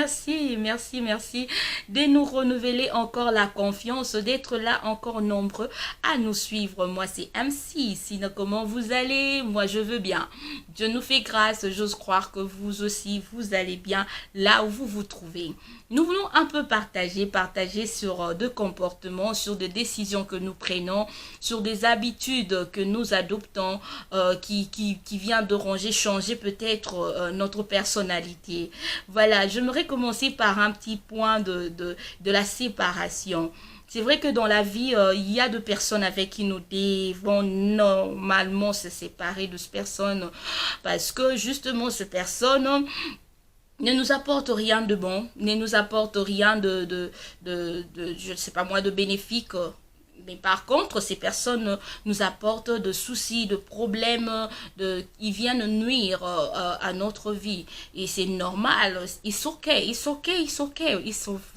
merci de nous renouveler encore la confiance, d'être là encore nombreux à nous suivre. Moi, c'est MC. Sinon, comment vous allez? Moi, je veux bien. Dieu nous fait grâce. J'ose croire que vous aussi, vous allez bien là où vous vous trouvez. Nous voulons un peu partager sur des comportements, sur des décisions que nous prenons, sur des habitudes que nous adoptons, qui vient de changer peut-être notre personnalité. Voilà, j'aimerais commencer par un petit point de la séparation. C'est vrai que dans la vie, il y a deux personnes avec qui nous devons normalement se séparer de ces personnes parce que justement ces personnes ne nous apporte rien de bon, ne nous apporte rien je ne sais pas moi, de bénéfique. Mais par contre, ces personnes nous apportent de soucis, de problèmes, ils viennent nuire à notre vie. Et c'est normal, ils sont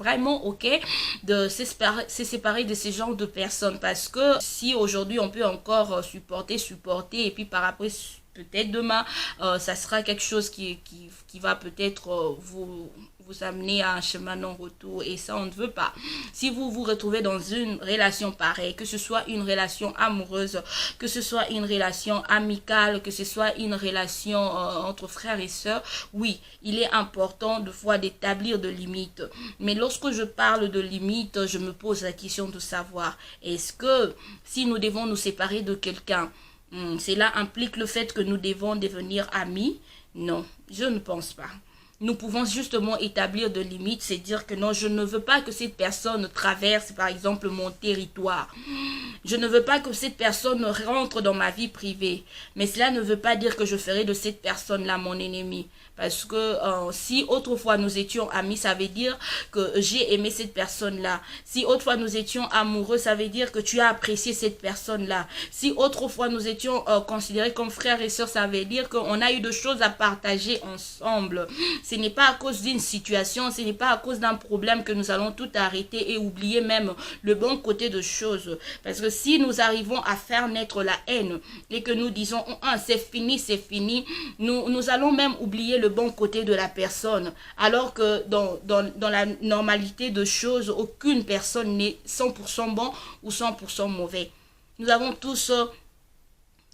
vraiment ok de se séparer de ces genres de personnes. Parce que si aujourd'hui on peut encore supporter, et puis par après peut-être demain, ça sera quelque chose qui va peut-être vous amener à un chemin non-retour et ça, on ne veut pas. Si vous vous retrouvez dans une relation pareille, que ce soit une relation amoureuse, que ce soit une relation amicale, que ce soit une relation entre frères et sœurs, oui, il est important de fois d'établir des limites. Mais lorsque je parle de limites, je me pose la question de savoir, est-ce que si nous devons nous séparer de quelqu'un, cela implique le fait que nous devons devenir amis? Non, je ne pense pas. Nous pouvons justement établir des limites, c'est dire que non, je ne veux pas que cette personne traverse par exemple mon territoire. Je ne veux pas que cette personne rentre dans ma vie privée. Mais cela ne veut pas dire que je ferai de cette personne-là mon ennemi. Parce que si autrefois nous étions amis, ça veut dire que j'ai aimé cette personne-là. Si autrefois nous étions amoureux, ça veut dire que tu as apprécié cette personne-là. Si autrefois nous étions considérés comme frères et sœurs, ça veut dire qu'on a eu des choses à partager ensemble. Ce n'est pas à cause d'une situation, ce n'est pas à cause d'un problème que nous allons tout arrêter et oublier même le bon côté de choses. Parce que si nous arrivons à faire naître la haine et que nous disons c'est fini, nous allons même oublier le bon côté de la personne. Alors que dans la normalité de choses, aucune personne n'est 100% bon ou 100% mauvais. Nous avons tous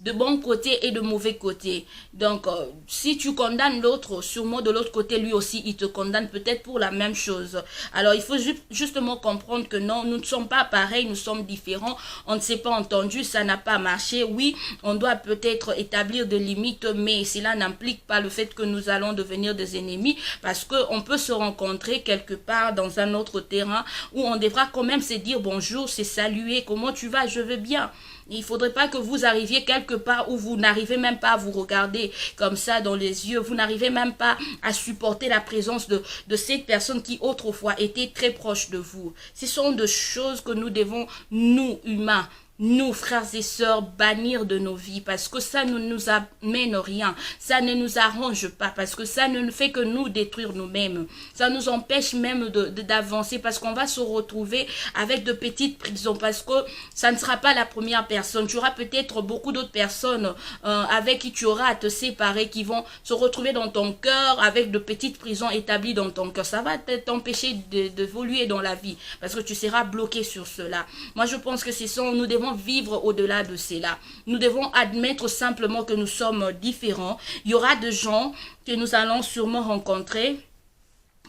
de bons côtés et de mauvais côtés. Donc, si tu condamnes l'autre, sûrement de l'autre côté, lui aussi, il te condamne peut-être pour la même chose. Alors, il faut justement comprendre que non, nous ne sommes pas pareils, nous sommes différents. On ne s'est pas entendu, ça n'a pas marché. Oui, on doit peut-être établir des limites, mais cela n'implique pas le fait que nous allons devenir des ennemis parce qu'on peut se rencontrer quelque part dans un autre terrain où on devra quand même se dire bonjour, se saluer, comment tu vas, je vais bien. Il ne faudrait pas que vous arriviez quelque part où vous n'arrivez même pas à vous regarder comme ça dans les yeux. Vous n'arrivez même pas à supporter la présence de cette personne qui autrefois était très proche de vous. Ce sont des choses que nous devons, nous humains, nous, frères et sœurs, bannir de nos vies parce que ça ne nous amène rien, ça ne nous arrange pas parce que ça ne fait que nous détruire nous-mêmes. Ça nous empêche même d'avancer parce qu'on va se retrouver avec de petites prisons parce que ça ne sera pas la première personne. Tu auras peut-être beaucoup d'autres personnes avec qui tu auras à te séparer qui vont se retrouver dans ton cœur avec de petites prisons établies dans ton cœur. Ça va t'empêcher d'évoluer dans la vie parce que tu seras bloqué sur cela. Moi, je pense que nous devons vivre au-delà de cela. Nous devons admettre simplement que nous sommes différents. Il y aura des gens que nous allons sûrement rencontrer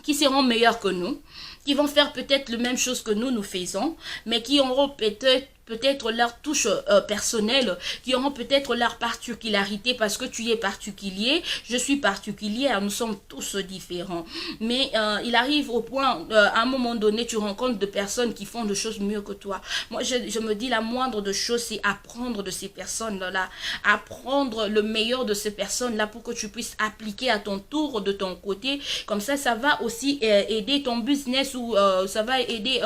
qui seront meilleurs que nous, qui vont faire peut-être la même chose que nous faisons, mais qui auront peut-être leur touche personnelle, qui auront peut-être leur particularité parce que tu es particulier, je suis particulière, nous sommes tous différents. Mais il arrive au point, à un moment donné, tu rencontres des personnes qui font des choses mieux que toi. Moi, je me dis la moindre de choses, c'est apprendre de ces personnes-là, apprendre le meilleur de ces personnes-là pour que tu puisses appliquer à ton tour de ton côté. Comme ça va aussi aider ton business ou ça va aider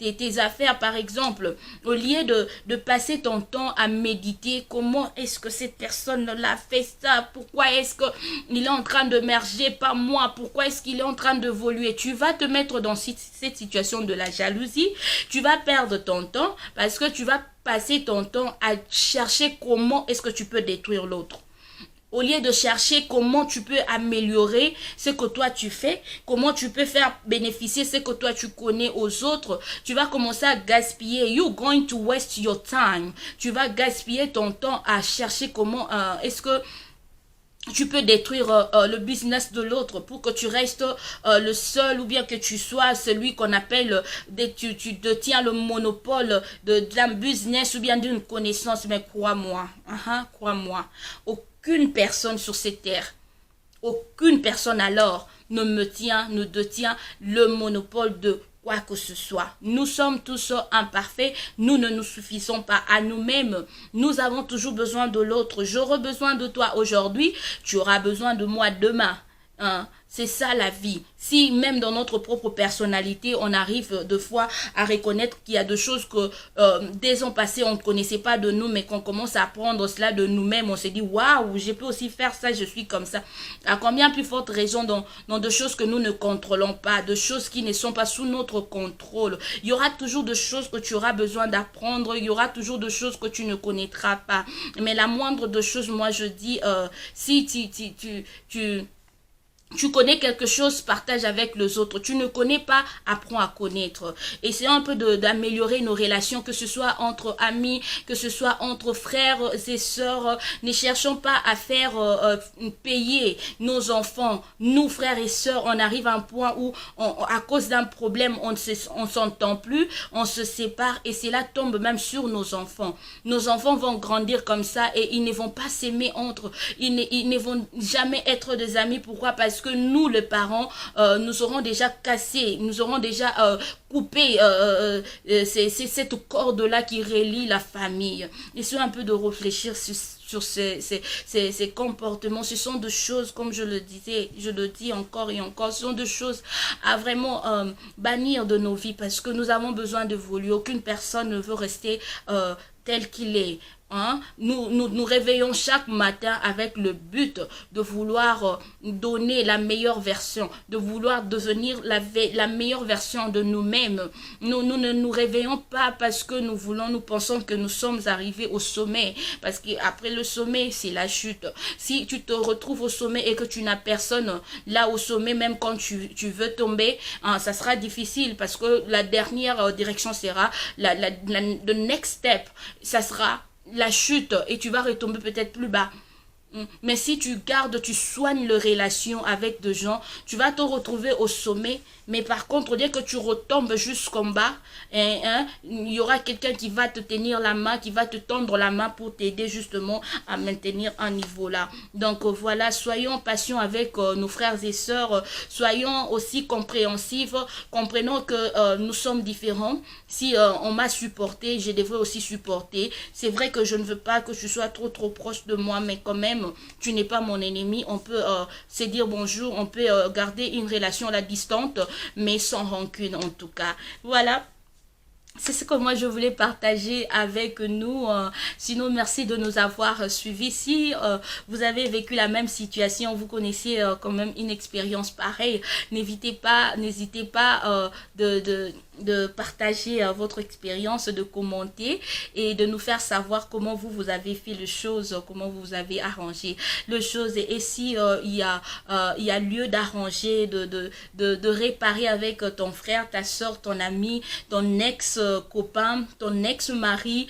tes affaires, par exemple. Au lieu de passer ton temps à méditer, comment est-ce que cette personne-là fait ça? Pourquoi est-ce qu'il est en train de merger par moi? Pourquoi est-ce qu'il est en train d'évoluer? Tu vas te mettre dans cette situation de la jalousie. Tu vas perdre ton temps parce que tu vas passer ton temps à chercher comment est-ce que tu peux détruire l'autre. Au lieu de chercher comment tu peux améliorer ce que toi tu fais, comment tu peux faire bénéficier ce que toi tu connais aux autres, tu vas commencer à gaspiller. You're going to waste your time. Tu vas gaspiller ton temps à chercher comment est-ce que tu peux détruire le business de l'autre pour que tu restes le seul, ou bien que tu sois celui qu'on appelle, tu détiens le monopole d'un business ou bien d'une connaissance. Mais crois-moi, crois-moi, aucune personne sur cette terre, aucune personne alors ne détient le monopole de quoi que ce soit. Nous sommes tous imparfaits, nous ne nous suffisons pas à nous-mêmes. Nous avons toujours besoin de l'autre. J'aurai besoin de toi aujourd'hui, tu auras besoin de moi demain. C'est ça la vie. Si même dans notre propre personnalité, on arrive de fois à reconnaître qu'il y a des choses que des ans passés, on ne connaissait pas de nous, mais qu'on commence à apprendre cela de nous-mêmes, on se dit, waouh, je peux aussi faire ça, je suis comme ça. À combien plus forte raison dans des choses que nous ne contrôlons pas, de choses qui ne sont pas sous notre contrôle. Il y aura toujours des choses que tu auras besoin d'apprendre, il y aura toujours des choses que tu ne connaîtras pas. Mais la moindre des choses, moi je dis, si tu connais quelque chose, partage avec les autres. Tu ne connais pas, apprends à connaître. Essayons un peu d'améliorer nos relations, que ce soit entre amis, que ce soit entre frères et sœurs. Ne cherchons pas à faire payer nos enfants. Nous, frères et sœurs, on arrive à un point où, à cause d'un problème, on s'entend plus, on se sépare et cela tombe même sur nos enfants. Nos enfants vont grandir comme ça et ils ne vont pas s'aimer entre. Ils ne vont jamais être des amis. Pourquoi? Parce que nous, les parents, nous aurons déjà cassé, nous aurons déjà coupé cette corde-là qui relie la famille. Essayons un peu de réfléchir sur ces comportements. Ce sont des choses, comme je le disais, je le dis encore et encore, ce sont des choses à vraiment bannir de nos vies parce que nous avons besoin d'évoluer. Aucune personne ne veut rester tel qu'il est. Nous réveillons chaque matin avec le but de vouloir donner la meilleure version, de vouloir devenir la meilleure version de nous-mêmes. Nous ne nous réveillons pas parce que nous pensons que nous sommes arrivés au sommet, parce qu'après le sommet, c'est la chute. Si tu te retrouves au sommet et que tu n'as personne là au sommet, même quand tu veux tomber, ça sera difficile parce que la dernière direction sera, the next step, ça sera la chute et tu vas retomber peut-être plus bas. Mais si tu soignes les relations avec des gens, tu vas te retrouver au sommet. Mais par contre, dès que tu retombes jusqu'en bas, il y aura quelqu'un qui va te tenir la main, qui va te tendre la main pour t'aider justement à maintenir un niveau là. Donc voilà, soyons patients avec nos frères et sœurs, soyons aussi compréhensifs, comprenons que nous sommes différents. Si on m'a supporté, je devrais aussi supporter. C'est vrai que je ne veux pas que tu sois trop proche de moi, mais quand même, tu n'es pas mon ennemi. On peut se dire bonjour, on peut garder une relation à la distance, mais sans rancune en tout cas. Voilà. C'est ce que moi je voulais partager avec nous. Sinon, merci de nous avoir suivis. Si vous avez vécu la même situation, vous connaissez quand même une expérience pareille, n'hésitez pas de partager votre expérience, de commenter et de nous faire savoir comment vous avez fait les choses, comment vous avez arrangé les choses. Et si il y a lieu d'arranger, de réparer avec ton frère, ta soeur, ton ami, ton ex-copain, ton ex-mari,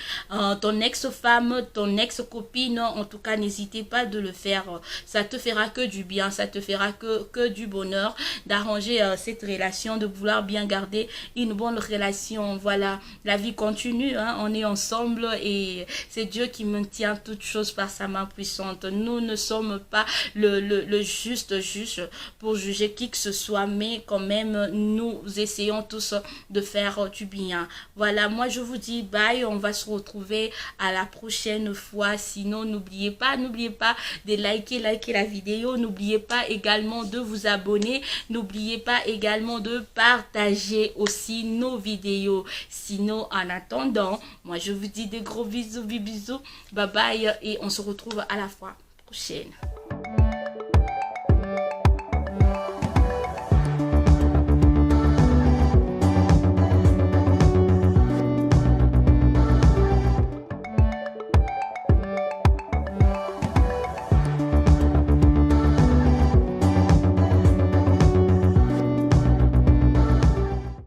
ton ex-femme, ton ex-copine, en tout cas, n'hésitez pas de le faire. Ça te fera que du bien, ça te fera que du bonheur d'arranger cette relation, de vouloir bien garder une bonne relation. Voilà, la vie continue, on est ensemble et c'est Dieu qui maintient toutes choses par sa main puissante. Nous ne sommes pas le juste juge pour juger qui que ce soit, mais quand même nous essayons tous de faire du bien. Voilà, moi je vous dis bye, on va se retrouver à la prochaine fois. Sinon n'oubliez pas de liker la vidéo, n'oubliez pas également de vous abonner, n'oubliez pas également de partager aussi nos vidéos. Sinon, en attendant, moi je vous dis des gros bisous, bye bye et on se retrouve à la fois prochaine.